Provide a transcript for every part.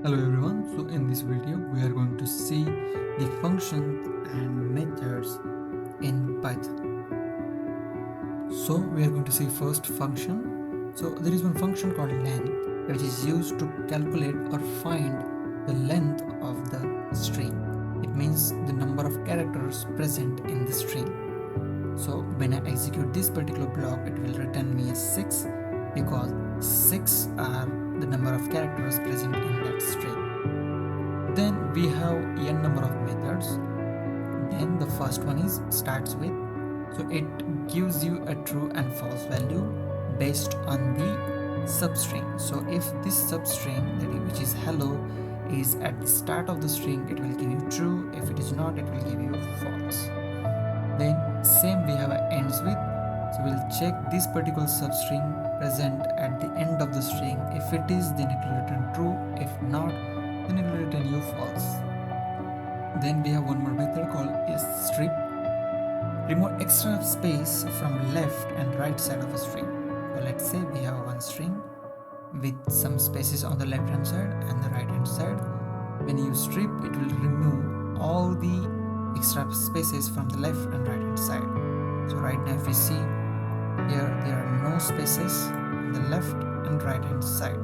Hello everyone, so in this video we are going to see the functions and methods in Python. So we are going to see first function. So there is one function called length which is used to calculate or find the length of the string. It means the number of characters present in the string. So when I execute this particular block, it will return me a 6 because 6 are the number of characters present in that string. Then we have n number of methods. Then the first one is starts with, so it gives you a true and false value based on the substring. So if this substring, which is hello, is at the start of the string, it will give you true. If it is not, it will give you false. Then same we have ends with, so we'll check this particular substring present at the end of the string. If it is, then it will return true. If not, then it will return you false. Then we have one more method called is strip. Remove extra space from left and right side of a string. So let's say we have one string with some spaces on the left hand side and the right hand side. When you strip, it will remove all the extra spaces from the left and right hand side. So right now if you see here, there are no spaces on the left and right hand side.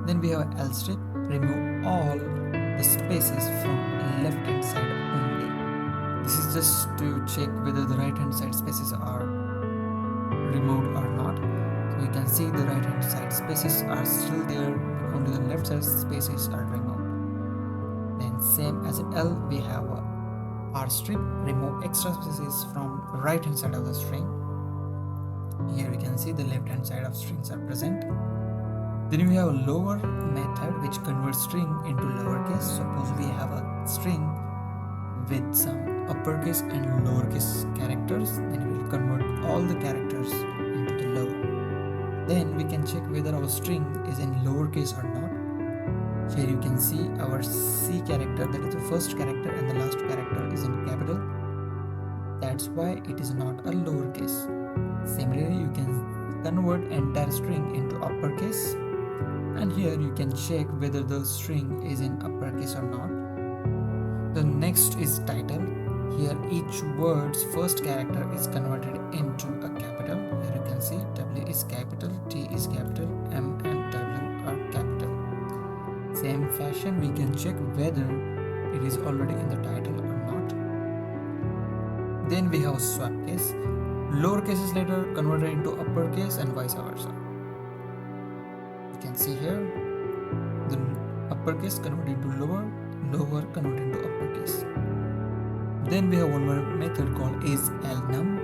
Then we have else strip. Remove all the spaces from left hand side only. This is just to check whether the right hand side spaces are removed or not. So you can see the right hand side spaces are still there, only the left side spaces are removed. Then same as L, we have a R strip. Remove extra spaces from right hand side of the string. Here we can see the left hand side of strings are present. Then we have a lower method which converts string into lowercase. Suppose we have a string with some uppercase and lowercase characters, then we will convert all the characters into the lower. Then we can check whether our string is in lowercase or not. Here you can see our C character, that is the first character, and the last character is in capital. That's why it is not a lowercase. Similarly, you can convert entire string into uppercase. And here you can check whether the string is in uppercase or not. The next is title. Here each word's first character is converted into a capital. Here you can see W is capital, T is capital, M and W are capital. Same fashion we can check whether it is already in the title or not. Then we have swap case. Lowercase is later converted into uppercase and vice versa. You can see here the uppercase converted into lower, lower converted into uppercase. Then we have one more method called is lnum.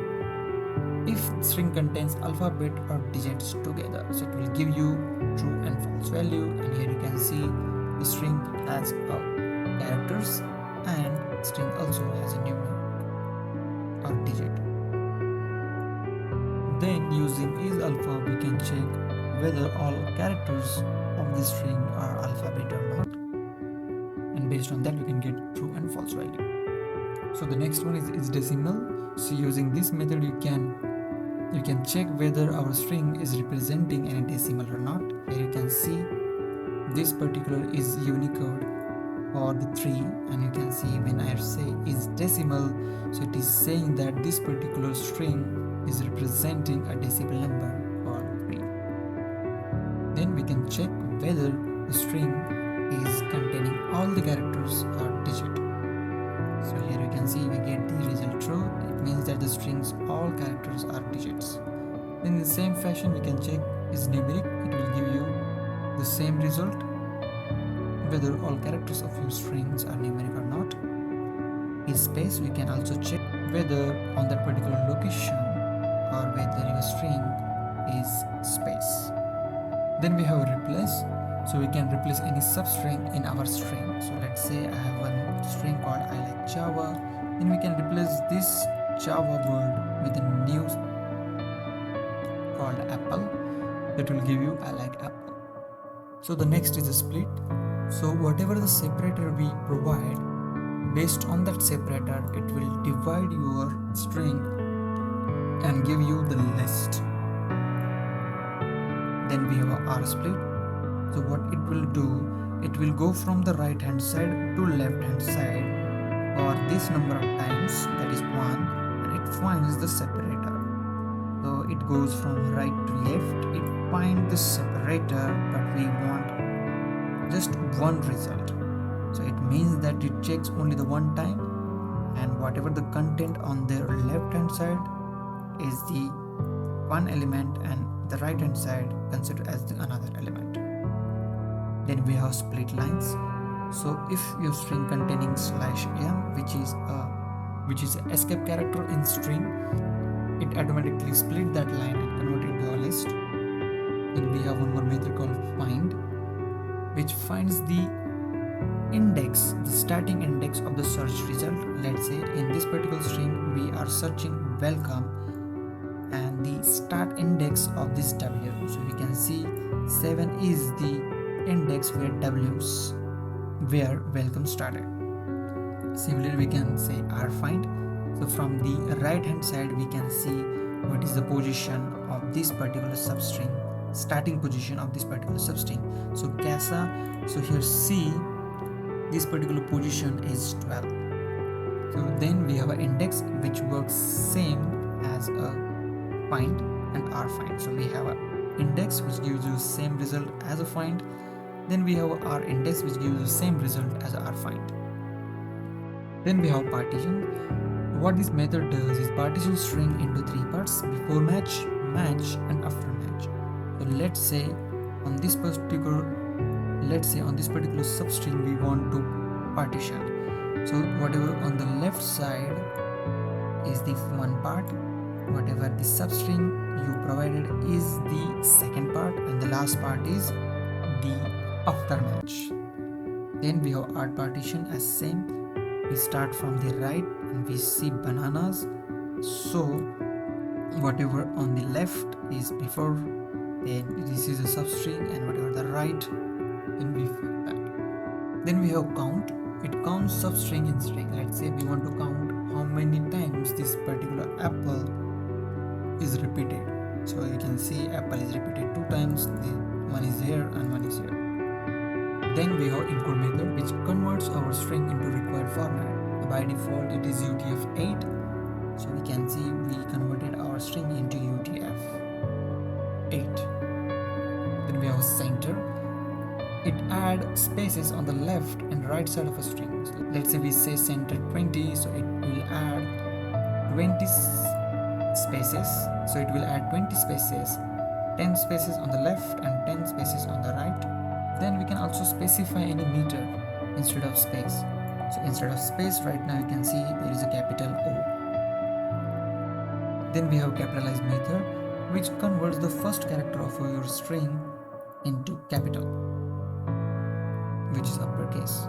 If string contains alphabet or digits together, so it will give you true and false value. And here you can see the string has characters and string also has a numeric or digit. Then using is alpha, we can check whether all characters of the string are alphabet or not, and based on that we can get true and false value. So the next one is decimal. So using this method you can check whether our string is representing any decimal or not. Here you can see this particular is Unicode for the 3, and you can see when I say is decimal, so it is saying that this particular string is representing a decimal number for 3. Then we can check whether the string is containing all the characters or digit. So here you can see we get the result true. It means that the strings all characters are digits. In the same fashion we can check is numeric. It will give you the same result whether all characters of your strings are numeric or not. Is space, we can also check whether on that particular location or whether your string is space. Then we have replace. So we can replace any substring in our string. So let's say I have one string called I like Java. Then we can replace this Java word with a new called apple. That will give you I like apple. So the next is a split. So whatever the separator we provide, based on that separator, it will divide your string and give you the list. Then we have a R split. So what it will do, it will go from the right hand side to left hand side for this number of times, that is 1, and it finds the separator. So it goes from right to left, it finds the separator, but we want just one result. So it means that it checks only the one time, and whatever the content on the left hand side is the one element and the right hand side considered as the another element. Then we have split lines. So if your string containing /m, which is an escape character in string, it automatically split that line and convert it to a list. Then we have one more method called find, which finds the index, the starting index of the search result. Let's say in this particular string we are searching welcome, and the start index of this W. So we can see 7 is the index where welcome started. Similarly, we can say rfind. So from the right hand side we can see what is the position of this particular substring, starting position of this particular substring. So casa, so here C, this particular position is 12. So then we have an index which works same as a find and rfind. So we have an index which gives you the same result as a find. Then we have our index which gives you the same result as a rfind. Then we have partition. What this method does is partition string into 3 parts: before match, match, and after match. So let's say on this particular substring we want to partition. So whatever on the left side is the one part, whatever the substring you provided is the second part, and the last part is the after match. Then we have art partition as same. We start from the right and we see bananas. So whatever on the left is before, then this is a substring, and whatever the right, then we fill that. Then we have count. It counts substring in string. Let's say we want to count how many times this particular apple is repeated. So you can see apple is repeated 2 times. One is here and one is here. Then we have encode method, which converts our string into required format. By default it is UTF-8. So we can see we converted our string into UTF-8. Then we have center. It adds spaces on the left and right side of a string. So let's say we say center 20, so it will add 20 spaces. So it will add 20 spaces, 10 spaces on the left and 10 spaces on the right. Then we can also specify any meter instead of space. So instead of space, right now you can see there is a capital O. Then we have capitalized method, which converts the first character of your string into capital, which is uppercase.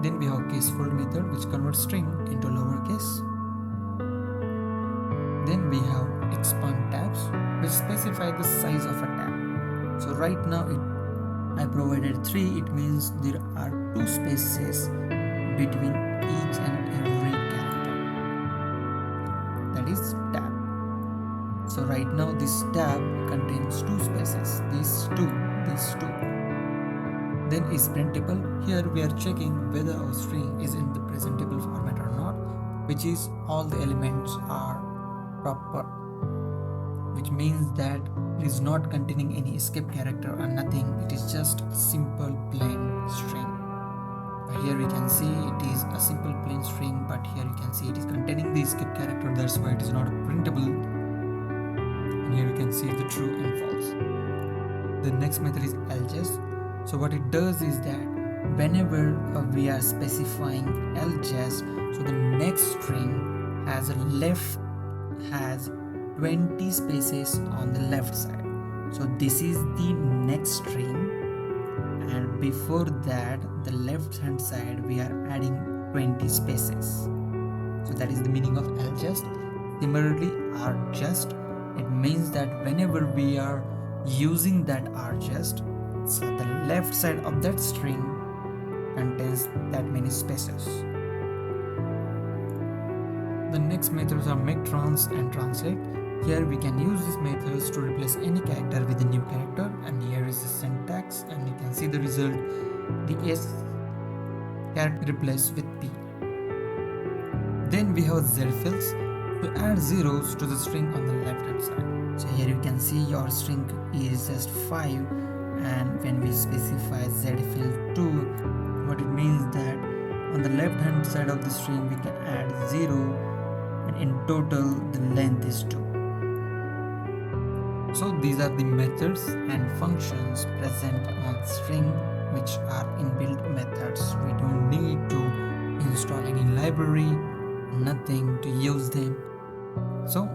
Then we have casefloat method, which converts string into lowercase. Then we have expand tabs, which specify the size of a tab. So right now I provided 3. It means there are 2 spaces between each and every character. That is tab. So right now this tab contains 2 spaces. These two. Then is printable. Here we are checking whether our string is in the presentable format or not, which is all the elements are proper, which means that it is not containing any escape character or nothing. It is just a simple plain string. Here we can see it is a simple plain string, but here you can see it is containing the escape character. That's why it is not printable. And here you can see the true and false. The next method is LJS. So what it does is that whenever we are specifying LJS, so the next string has 20 spaces on the left side. So this is the next string, and before that the left hand side we are adding 20 spaces. So that is the meaning of LJust. Similarly, RJust, it means that whenever we are using that RJust, so the left side of that string contains that many spaces. The next methods are Mectrons and Translate. Here we can use these methods to replace any character with a new character, and here is the syntax, and you can see the result. the S character replaced with P. Then we have Z fields to add zeros to the string on the left hand side. So here you can see your string is just 5, and when we specify Z field 2, what it means that on the left hand side of the string we can add 0, and in total the length is 2. So these are the methods and functions present on string, which are inbuilt methods. We don't need to install any library, nothing to use them. So